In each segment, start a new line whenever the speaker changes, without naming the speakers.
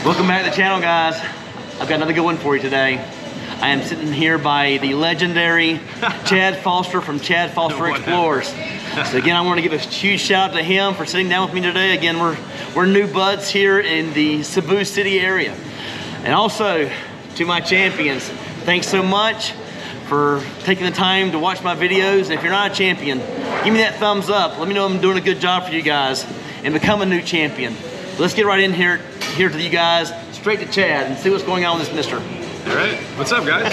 Welcome back to the channel, guys. I've got another good one for you today. I am sitting here by the legendary Chad Foster from Chad Foster Explorers. So again, I want to give a huge shout out to him for sitting down with me today. Again, we're new buds here in the Cebu City area. And also to my champions, thanks so much for taking the time to watch my videos. And if you're not a champion, give me that thumbs up. Let me know I'm doing a good job for you guys and become a new champion. Let's get right in here to you guys, straight to Chad, and see what's going on with this mister.
All right, what's up, guys?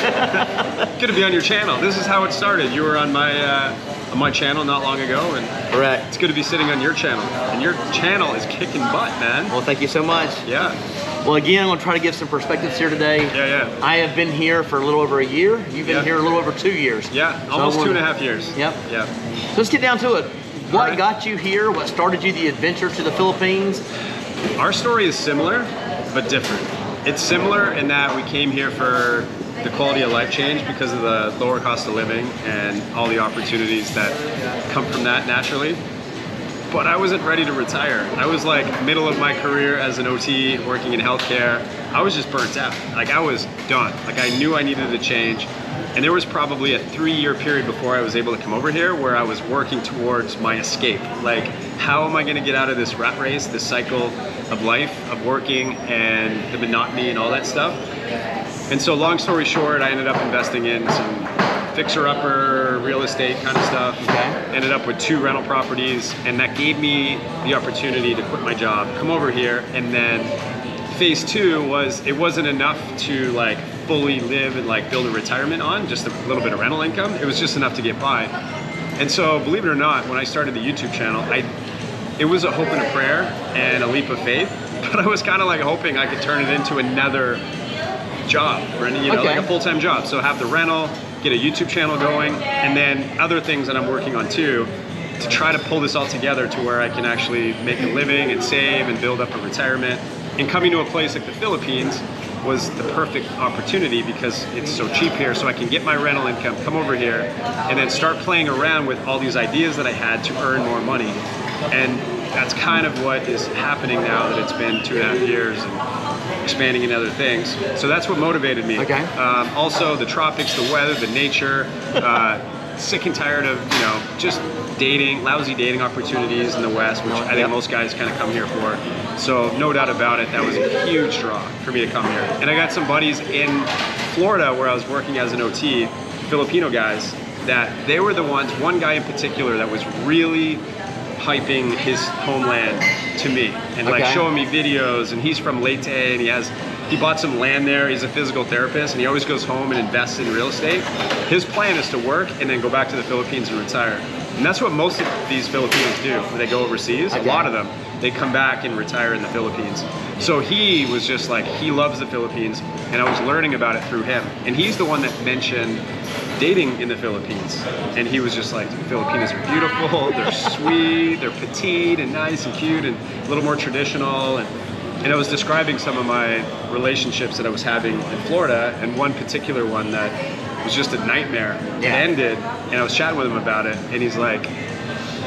Good to be on your channel. This is how it started. You were on my channel not long ago, and
correct.
It's good to be sitting on your channel. And your channel is kicking butt, man.
Well, thank you so much.
Yeah.
Well, again, I'm gonna try to give some perspectives here today.
Yeah.
I have been here for a little over a year. You've been here a little over 2 years.
Yeah, almost 2.5 years.
Yep.
Yeah.
So let's get down to it. What got you here? What started you the adventure to the Philippines?
Our story is similar, but different. It's similar in that we came here for the quality of life change because of the lower cost of living and all the opportunities that come from that naturally. But I wasn't ready to retire. I was like middle of my career as an OT, working in healthcare. I was just burnt out. Like I was done. Like I knew I needed to change. And there was probably a 3-year period before I was able to come over here where I was working towards my escape. Like, how am I gonna get out of this rat race, this cycle of life, of working and the monotony and all that stuff? And so long story short, I ended up investing in some fixer-upper real estate kind of stuff.
Okay.
Ended up with 2 rental properties, and that gave me the opportunity to quit my job, come over here, and then phase 2 was, it wasn't enough to like fully live and like build a retirement on, just a little bit of rental income. It was just enough to get by. And so believe it or not, when I started the YouTube channel, it was a hope and a prayer and a leap of faith, but I was kind of like hoping I could turn it into another job, or like a full-time job. So have the rental, get a YouTube channel going, and then other things that I'm working on too, to try to pull this all together to where I can actually make a living and save and build up a retirement. And coming to a place like the Philippines was the perfect opportunity because it's so cheap here, so I can get my rental income, come over here, and then start playing around with all these ideas that I had to earn more money. And that's kind of what is happening now that it's been 2.5 years and expanding into other things. So that's what motivated me.
Okay.
Also the tropics, the weather, the nature, sick and tired of, just dating, lousy dating opportunities in the West, which I think most guys kind of come here for. So no doubt about it, that was a huge draw for me to come here. And I got some buddies in Florida where I was working as an OT, Filipino guys, that they were the ones, one guy in particular that was really hyping his homeland to me and like showing me videos, and he's from Leyte and he bought some land there. He's a physical therapist and he always goes home and invests in real estate. His plan is to work and then go back to the Philippines and retire. And that's what most of these Filipinos do when they go overseas. A lot of them, they come back and retire in the Philippines. So he was just like, he loves the Philippines, and I was learning about it through him. And he's the one that mentioned dating in the Philippines. And he was just like, the Filipinos are beautiful, they're sweet, they're petite and nice and cute and a little more traditional. And I was describing some of my relationships that I was having in Florida, and one particular one that was just a nightmare. It ended, and I was chatting with him about it, and he's like,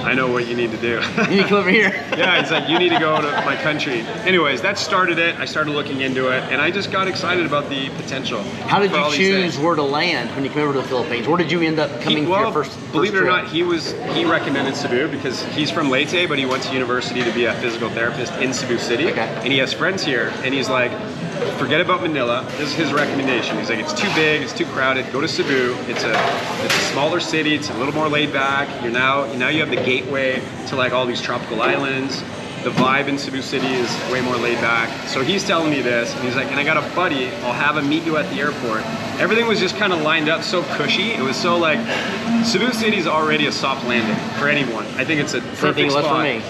I know what you need to do.
You need to come over here.
Yeah, he's like, you need to go to my country. Anyways, that started it. I started looking into it, and I just got excited about the potential.
How did you choose where to land when you came over to the Philippines? Where did you end up coming for your first
believe it or
trip?
not, he recommended Cebu because he's from Leyte, but he went to university to be a physical therapist in Cebu City. And he has friends here, and he's like, forget about Manila. This is his recommendation. He's like, it's too big, it's too crowded. Go to Cebu. It's a smaller city. It's a little more laid back. Now you have the gateway to like all these tropical islands. The vibe in Cebu City is way more laid back. So he's telling me this, and he's like, and I got a buddy. I'll have him meet you at the airport. Everything was just kind of lined up so cushy. It was so like, Cebu City is already a soft landing for anyone. I think it's a perfect spot.
For me.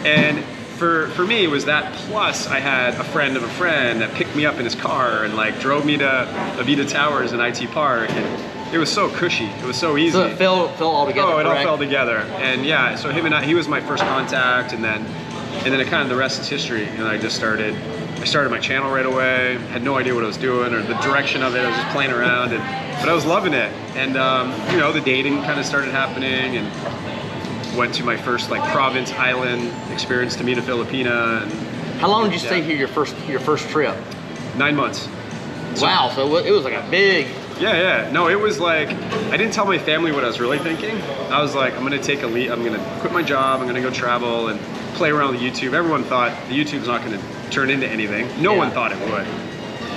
And for me, it was that, plus I had a friend of a friend that picked me up in his car and like drove me to Avita Towers in IT Park, and it was so cushy, it was so easy.
So it fell all together.
Oh, it all fell together. And yeah, so him and he was my first contact, and then it kind of, the rest is history. And I started my channel right away, had no idea what I was doing or the direction of it. I was just playing around, but I was loving it. And the dating kind of started happening, and went to my first like province island experience to meet a Filipina, and
How long did you stay here your first trip?
9 months.
Wow, so it was like a big...
Yeah. No, it was like, I didn't tell my family what I was really thinking. I was like, I'm gonna take a leave, I'm gonna quit my job, I'm gonna go travel and play around with YouTube. Everyone thought the YouTube's not gonna turn into anything. No one thought it would.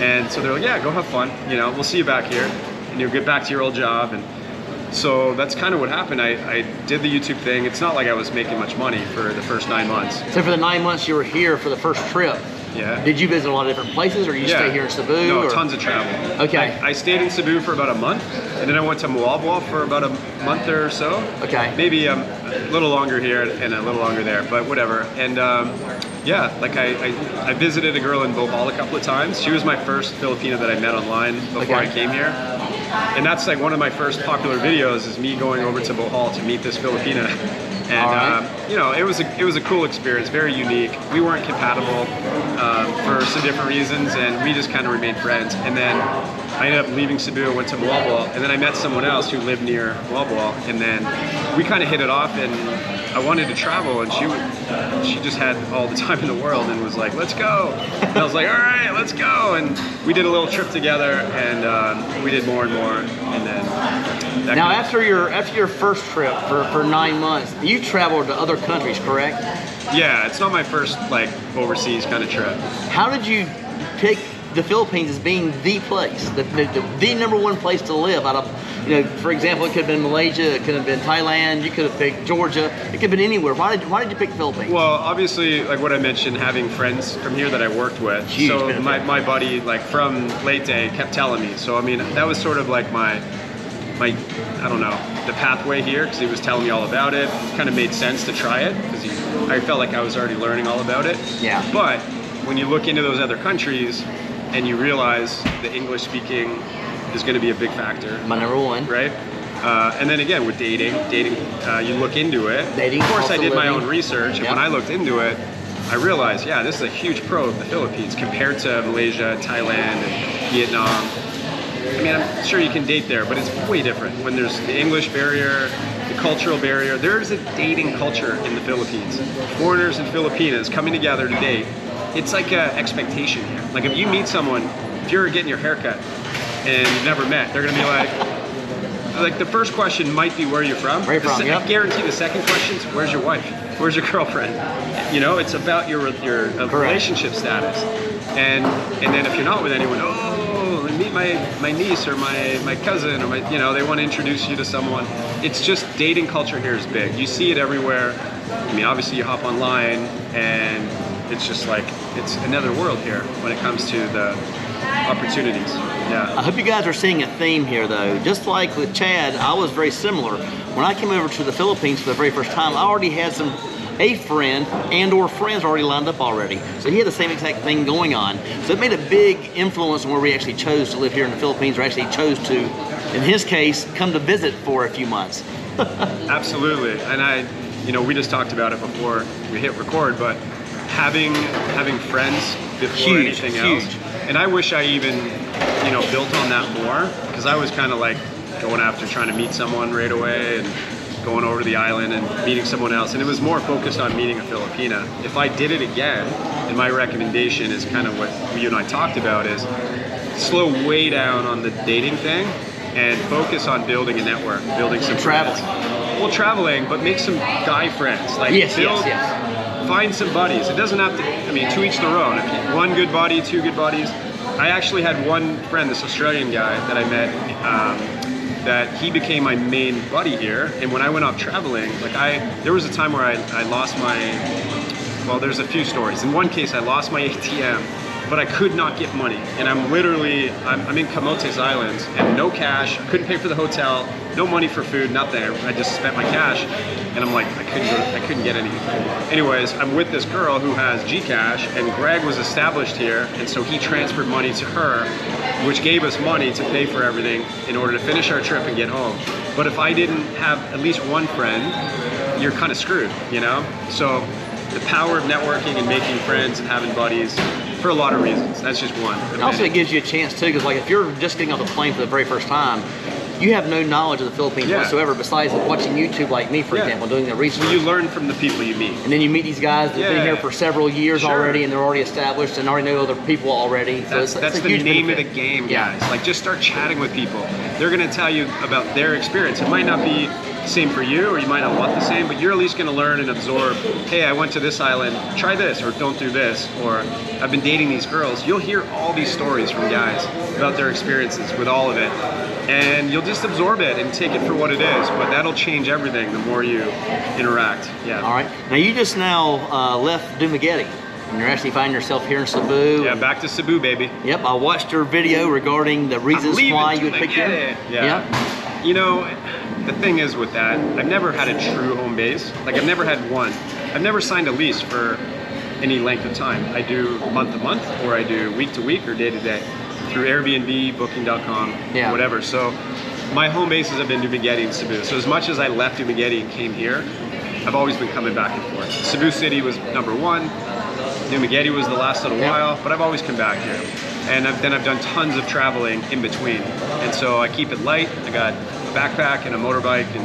And so they're like, yeah, go have fun. You know, we'll see you back here and you'll get back to your old job. And so that's kind of what happened. I did the YouTube thing. It's not like I was making much money for the first 9 months.
So for the 9 months you were here for the first trip, did you visit a lot of different places, or you stay here in Cebu?
No, tons of travel.
Okay.
I stayed in Cebu for about a month, and then I went to Muabwa for about a month or so.
Okay.
Maybe a little longer here and a little longer there, but whatever. And yeah, like I visited a girl in Bohol a couple of times. She was my first Filipina that I met online before I came here. And that's like one of my first popular videos is me going over to Bohol to meet this Filipina. And you know, it was a cool experience, very unique. We weren't compatible for some different reasons, and we just kind of remained friends. And then I ended up leaving Cebu, went to Muabwa, and then I met someone else who lived near Muabwa, and then we kind of hit it off. And I wanted to travel, and she just had all the time in the world and was like, "Let's go." And I was like, "All right, let's go." And we did a little trip together, and we did more and more, and then.
Now, after your first trip for 9 months, you traveled to other countries, correct?
Yeah, it's not my first like overseas kind of trip.
How did you pick the Philippines as being the place, the number one place to live out of, you know, for example, it could have been Malaysia, it could have been Thailand, you could have picked Georgia, it could have been anywhere. Why did you pick the Philippines?
Well, obviously, like what I mentioned, having friends from here that I worked with.
Huge
so
benefit.
my buddy, like from Leyte, kept telling me. So I mean, that was sort of like my I don't know, the pathway here, because he was telling me all about it. It kind of made sense to try it because I felt like I was already learning all about it.
Yeah.
But when you look into those other countries and you realize the English speaking is going to be a big factor.
My number one.
Right? And then again, with dating, you look into it.
Dating,
of course, I did my
living.
own research, and when I looked into it, I realized, yeah, this is a huge pro of the Philippines compared to Malaysia, Thailand, and Vietnam. I mean, I'm sure you can date there, but it's way different. When there's the English barrier, the cultural barrier, there's a dating culture in the Philippines. Foreigners and Filipinas coming together to date, it's like an expectation here. Like if you meet someone, if you're getting your hair cut and you've never met, they're gonna be like the first question might be where you're from.
Where you from,
I guarantee the second question is where's your wife? Where's your girlfriend? You know, it's about your relationship status. And then if you're not with anyone, meet my niece or my cousin or my, you know, they want to introduce you to someone. It's just dating culture here is big. You see it everywhere. I mean, obviously you hop online and it's just like, it's another world here when it comes to the opportunities. Yeah.
I hope you guys are seeing a theme here though. Just like with Chad, I was very similar. When I came over to the Philippines for the very first time, I already had a friend and or friends already lined up already. So he had the same exact thing going on. So it made a big influence on where we actually chose to live here in the Philippines, or actually chose to, in his case, come to visit for a few months.
Absolutely. And you know, we just talked about it before we hit record, but having friends before anything else. And I wish I even, you know, built on that more, because I was kind of like going after trying to meet someone right away and going over to the island and meeting someone else, and it was more focused on meeting a Filipina. If I did it again, and my recommendation is kind of what you and I talked about, is slow way down on the dating thing and focus on building a network, building some
traveling.
friends. Well, traveling, but make some guy friends. Like
yes.
Find some buddies. It doesn't have to, I mean, to each their own. If one good buddy, two good buddies. I actually had one friend, this Australian guy that I met, that he became my main buddy here. And when I went off traveling, like there was a time where I lost well, there's a few stories. In one case, I lost my ATM, but I could not get money. And I'm in Camotes Islands and no cash, couldn't pay for the hotel, no money for food, nothing. I just spent my cash, and I'm like, I couldn't get any. Anyways, I'm with this girl who has Gcash, and Greg was established here, and so he transferred money to her, which gave us money to pay for everything in order to finish our trip and get home. But if I didn't have at least one friend, you're kind of screwed, you know? So the power of networking and making friends and having buddies, for a lot of reasons. That's just one.
Also, it gives you a chance too, because like if you're just getting off the plane for the very first time, you have no knowledge of the Philippines whatsoever, besides watching YouTube like me, for example, doing the research.
Well, you learn from the people you meet.
And then you meet these guys that have been here for several years already, and they're already established and already know other people already.
That's the name of the game, guys. Like, just start chatting with people. They're going to tell you about their experience. It might not be the same for you, or you might not want the same, but you're at least going to learn and absorb, hey, I went to this island, try this, or don't do this, or I've been dating these girls. You'll hear all these stories from guys about their experiences with all of it, and you'll just absorb it and take it for what it is, but that'll change everything the more you interact.
All right. Now, you just now left Dumaguete, and you're actually finding yourself here in Cebu.
Yeah, back to Cebu, baby.
Yep, I watched your video regarding the reasons why you would pick here.
Yeah. You know, the thing is with that, I've never had a true home base. Like, I've never had one. I've never signed a lease for any length of time. I do month to month, or I do week to week, or day to day through Airbnb, Booking.com, whatever. So my home bases have been Dumaguete and Cebu. So as much as I left Dumaguete and came here, I've always been coming back and forth. Cebu City was number one. Dumaguete was the last little while, but I've always come back here. And then I've done tons of traveling in between. And so I keep it light. I got a backpack and a motorbike, and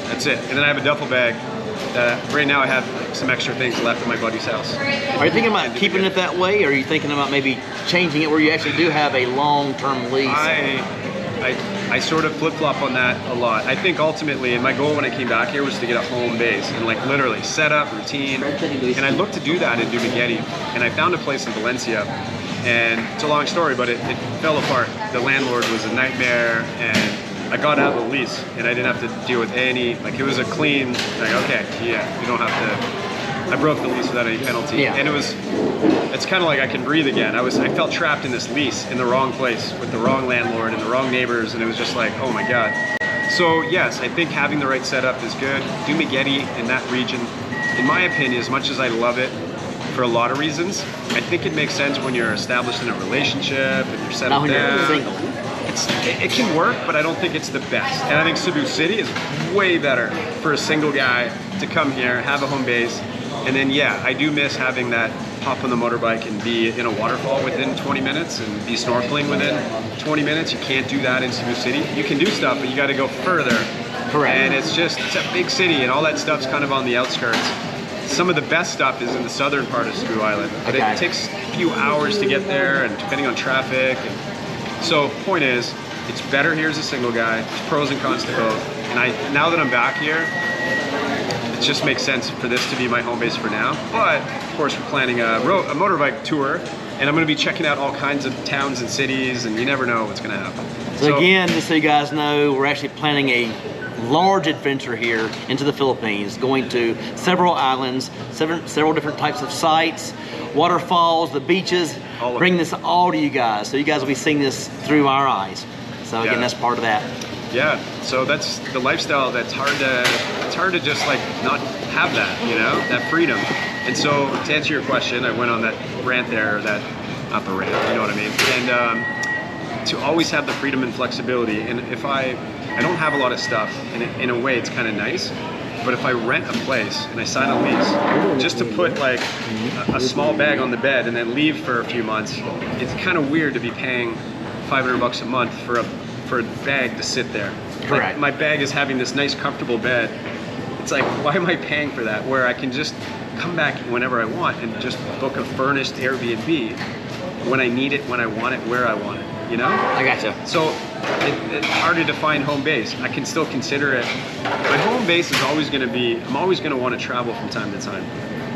that's it. And then I have a duffel bag that right now I have some extra things left at my buddy's house.
Are you thinking about keeping it that way, or are you thinking about maybe changing it where you actually do have a long-term lease?
I sort of flip-flop on that a lot. I think ultimately, and my goal when I came back here was to get a home base and like literally set up, routine. And I looked to do that in Dumaguete, and I found a place in Valencia. And it's a long story, but it fell apart. The landlord was a nightmare, and I got out of the lease, and I didn't have to deal with any, like, it was a clean, like, okay, yeah, you don't have to, I broke the lease without any penalty. And it's kind of like I can breathe again. I felt trapped in this lease in the wrong place with the wrong landlord and the wrong neighbors, and it was just like, oh my God. So yes, I think having the right setup is good. Dumaguete in that region, in my opinion, as much as I love it, for a lot of reasons, I think it makes sense when you're established in a relationship and you're settled down. It can work, but I don't think it's the best. And I think Cebu City is way better for a single guy to come here, have a home base, and then I do miss having that hop on the motorbike and be in a waterfall within 20 minutes and be snorkeling within 20 minutes. You can't do that in Cebu City. You can do stuff, but you got to go further.
Correct.
And it's a big city, and all that stuff's kind of on the outskirts. Some of the best stuff is in the southern part of Cebu Island, but it takes a few hours to get there, and depending on traffic. So point is, it's better here as a single guy. There's pros and cons to both. And now that I'm back here, it just makes sense for this to be my home base for now. But of course, we're planning a motorbike tour, and I'm going to be checking out all kinds of towns and cities, and you never know what's going to happen.
So again, just so you guys know, we're actually planning a large adventure here into the Philippines, going to several islands, several different types of sites, waterfalls, the beaches, bring this all to you guys. So you guys will be seeing this through our eyes. So again, that's part of that.
Yeah, so that's the lifestyle that's hard to just like not have that, you know, that freedom. And so to answer your question, I went on that rant there, not the rant, you know what I mean? And to always have the freedom and flexibility. And if I don't have a lot of stuff, and in a way it's kind of nice, but if I rent a place and I sign a lease, just to put like a small bag on the bed and then leave for a few months, it's kind of weird to be paying $500 a month for a bag to sit there.
Correct.
Like, my bag is having this nice comfortable bed. It's like, why am I paying for that? Where I can just come back whenever I want and just book a furnished Airbnb when I need it, when I want it, where I want it, you know?
I gotcha.
So it's harder to find home base. I can still consider it. My home base is always gonna be, I'm always gonna want to travel from time to time.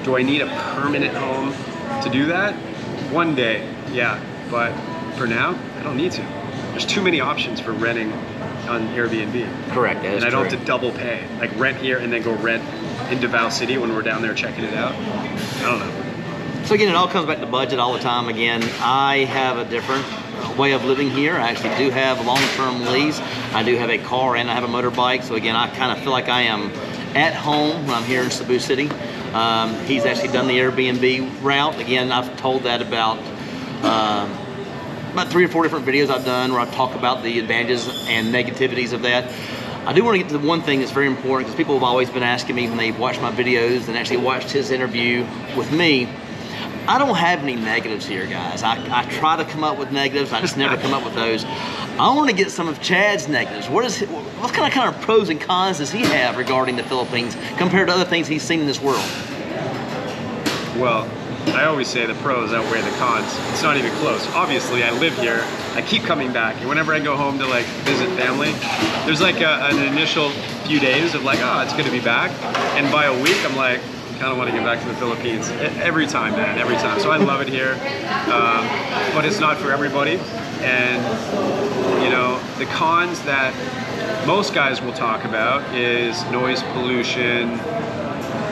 Do I need a permanent home to do that? One day, yeah, but for now, I don't need to. There's too many options for renting on Airbnb.
Correct, that is
and I don't
true.
have to double pay, like rent here and then go rent in Davao City when we're down there checking it out. I don't know.
So again, it all comes back to budget all the time. Again, I have a different way of living here. I actually do have a long-term lease. I do have a car and I have a motorbike. So again, I kind of feel like I am at home when I'm here in Cebu City. He's actually done the Airbnb route. Again, I've told that about 3 or 4 different videos I've done where I talk about the advantages and negativities of that. I do want to get to the one thing that's very important, because people have always been asking me when they've watched my videos and actually watched his interview with me. I don't have any negatives here, guys. I try to come up with negatives. I just never come up with those. I want to get some of Chad's negatives. What kind of pros and cons does he have regarding the Philippines compared to other things he's seen in this world?
Well, I always say the pros outweigh the cons. It's not even close. Obviously, I live here. I keep coming back. And whenever I go home to like visit family, there's like an initial few days of like, oh, it's good to be back. And by a week, I'm like, kind of want to get back to the Philippines. Every time, man, every time. So I love it here, but it's not for everybody. And you know, the cons that most guys will talk about is noise pollution.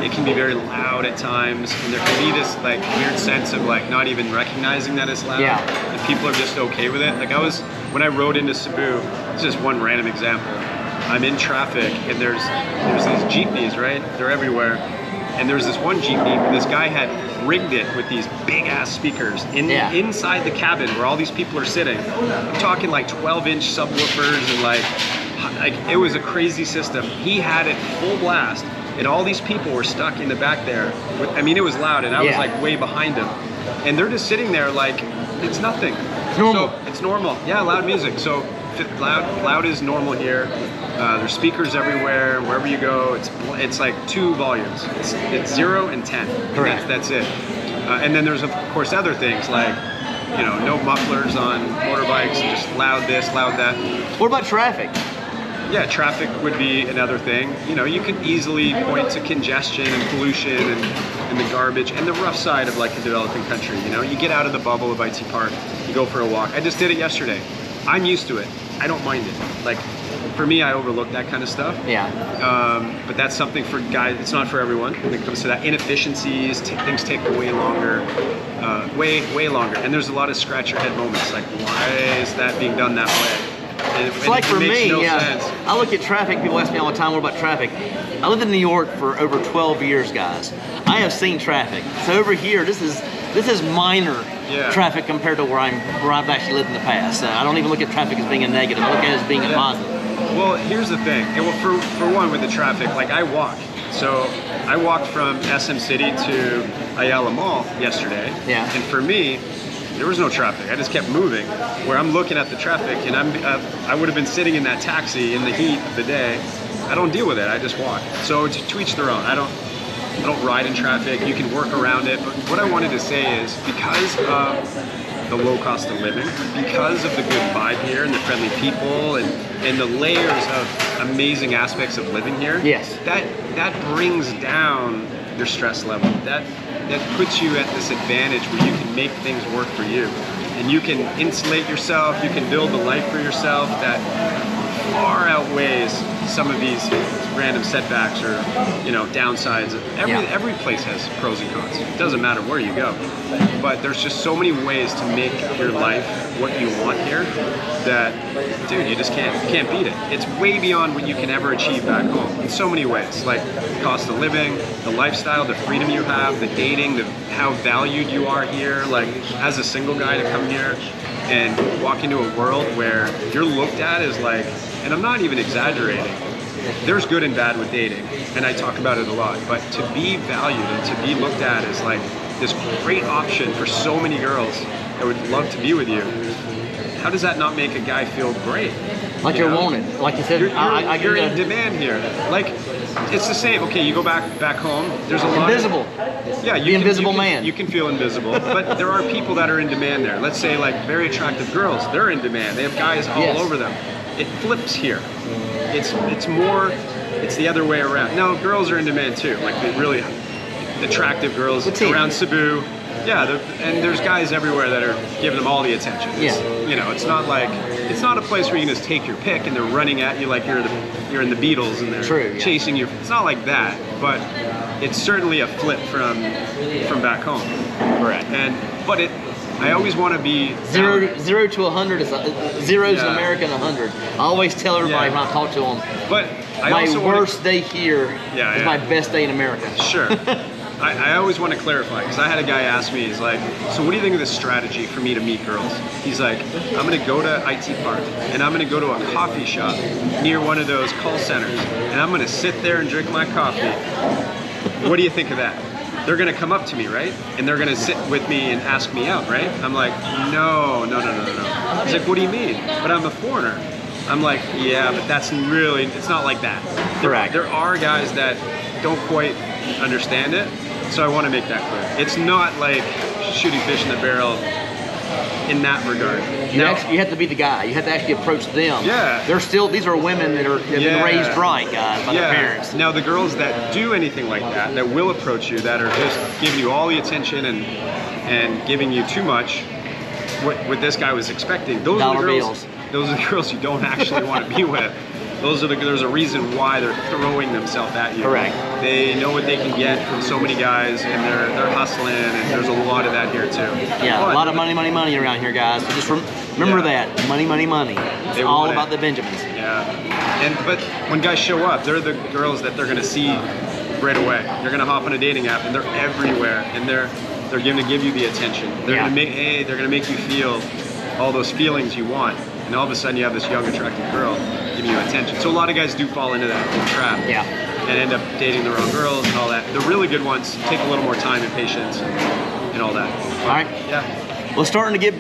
It can be very loud at times, and there can be this like weird sense of like not even recognizing that it's loud.
Yeah.
And people are just okay with it. Like when I rode into Cebu, it's just one random example. I'm in traffic and there's these jeepneys, right? They're everywhere. And there's this one jeepney, this guy had rigged it with these big ass speakers inside the cabin where all these people are sitting. I'm talking like 12-inch subwoofers and like it was a crazy system. He had it full blast and all these people were stuck in the back there. I mean, it was loud and I was like way behind them. And they're just sitting there like, it's nothing.
It's normal.
So, it's normal. Yeah, loud music. So loud is normal here. There's speakers everywhere. Wherever you go, it's like 2 volumes. It's 0 and 10.
Correct.
That's it. And then there's of course other things like, you know, no mufflers on motorbikes, just loud this, loud that.
What about traffic?
Yeah, traffic would be another thing. You know, you can easily point to congestion and pollution and the garbage and the rough side of like a developing country. You know, you get out of the bubble of IT Park, you go for a walk. I just did it yesterday. I'm used to it. I don't mind it. Like, for me, I overlook that kind of stuff.
Yeah.
But that's something for guys, it's not for everyone when it comes to that. Inefficiencies, things take way longer, way longer. And there's a lot of scratch your head moments, like why is that being done that way?
It's like for me,
no sense.
I look at traffic, people ask me all the time, what about traffic? I lived in New York for over 12 years, guys. I have seen traffic. So over here, this is minor traffic compared to where I've actually lived in the past. I don't even look at traffic as being a negative. I look at it as being a positive.
Well, here's the thing. Well, for one, with the traffic, like I walk. So I walked from SM City to Ayala Mall yesterday.
Yeah.
And for me, there was no traffic. I just kept moving. Where I'm looking at the traffic, and I would have been sitting in that taxi in the heat of the day. I don't deal with it. I just walk. So to each their own. I don't ride in traffic. You can work around it. But what I wanted to say is because of the low cost of living, because of the good vibe here and the friendly people and the layers of amazing aspects of living here,
yes,
that brings down your stress level. That puts you at this advantage where you can make things work for you. And you can insulate yourself, you can build a life for yourself that far outweighs some of these random setbacks or, you know, downsides. Every place has pros and cons. It doesn't matter where you go. But there's just so many ways to make your life what you want here that, dude, you just can't beat it. It's way beyond what you can ever achieve back home in so many ways, like cost of living, the lifestyle, the freedom you have, the dating, how valued you are here. Like as a single guy to come here and walk into a world where you're looked at as like, and I'm not even exaggerating, there's good and bad with dating, and I talk about it a lot, but to be valued and to be looked at as like this great option for so many girls that would love to be with you, how does that not make a guy feel great?
Like you're wanted. Like you said,
you're in demand here. Like, it's the same. Okay, you go back home, there's a lot
invisible.
Yeah,
the invisible man.
You can feel invisible, but there are people that are in demand there. Let's say like very attractive girls, they're in demand. They have guys all over them. It flips here. It's the other way around. Now, girls are in demand too, like the really attractive girls around Cebu. Yeah, and there's guys everywhere that are giving them all the attention. You know, it's not a place where you can just take your pick and they're running at you like you're in the Beatles and they're chasing you. It's not like that, but it's certainly a flip from back home.
Correct.
I always want to be
0 to 100 is zero's in America and 100. I always tell everybody when I talk to them.
But
my worst day here is my best day in America.
Sure. I always want to clarify, because I had a guy ask me, he's like, so what do you think of this strategy for me to meet girls? He's like, I'm going to go to IT Park, and I'm going to go to a coffee shop near one of those call centers, and I'm going to sit there and drink my coffee. What do you think of that? they're gonna come up to me, right? And they're gonna sit with me and ask me out, right? I'm like, no. He's like, what do you mean? But I'm a foreigner. I'm like, yeah, but that's really, it's not like that.
Correct.
There are guys that don't quite understand it, so I want to make that clear. It's not like shooting fish in the barrel in that regard.
You have to be the guy. You have to actually approach them.
Yeah.
These are women that have been raised right, guys, by their parents.
Now the girls that do anything like that will approach you, that are just giving you all the attention and giving you too much, what this guy was expecting, those are the girls you don't actually want to be with. There's a reason why they're throwing themselves at you.
Correct.
They know what they can get from so many guys, and they're hustling, and there's a lot of that here too.
Yeah, a lot of money around here, guys. So just remember that. Money. It's all about the Benjamins.
Yeah. But when guys show up, they're the girls that they're gonna see right away. They're gonna hop on a dating app, and they're everywhere, and they're gonna give you the attention. They're gonna make you feel all those feelings you want. And all of a sudden you have this young, attractive girl giving you attention. So a lot of guys do fall into that trap.
Yeah.
And end up dating the wrong girls and all that. The really good ones take a little more time and patience and all that.
All right.
Yeah.
Well, it's starting to get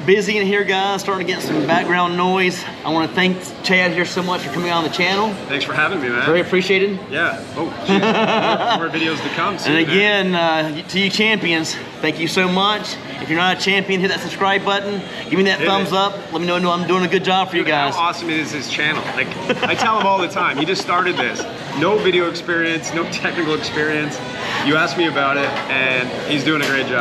busy in here, guys. Starting to get some background noise. I want to thank Chad here so much for coming on the channel.
Thanks for having me, man.
Very appreciated.
Yeah. Oh, shit. more videos to come soon,
and again, to you champions, thank you so much. If you're not a champion, hit that subscribe button. Give me that thumbs up. Let me know I'm doing a good job for you guys.
How awesome is his channel? Like, I tell him all the time, he just started this. No video experience, no technical experience. You asked me about it, and he's doing a great job.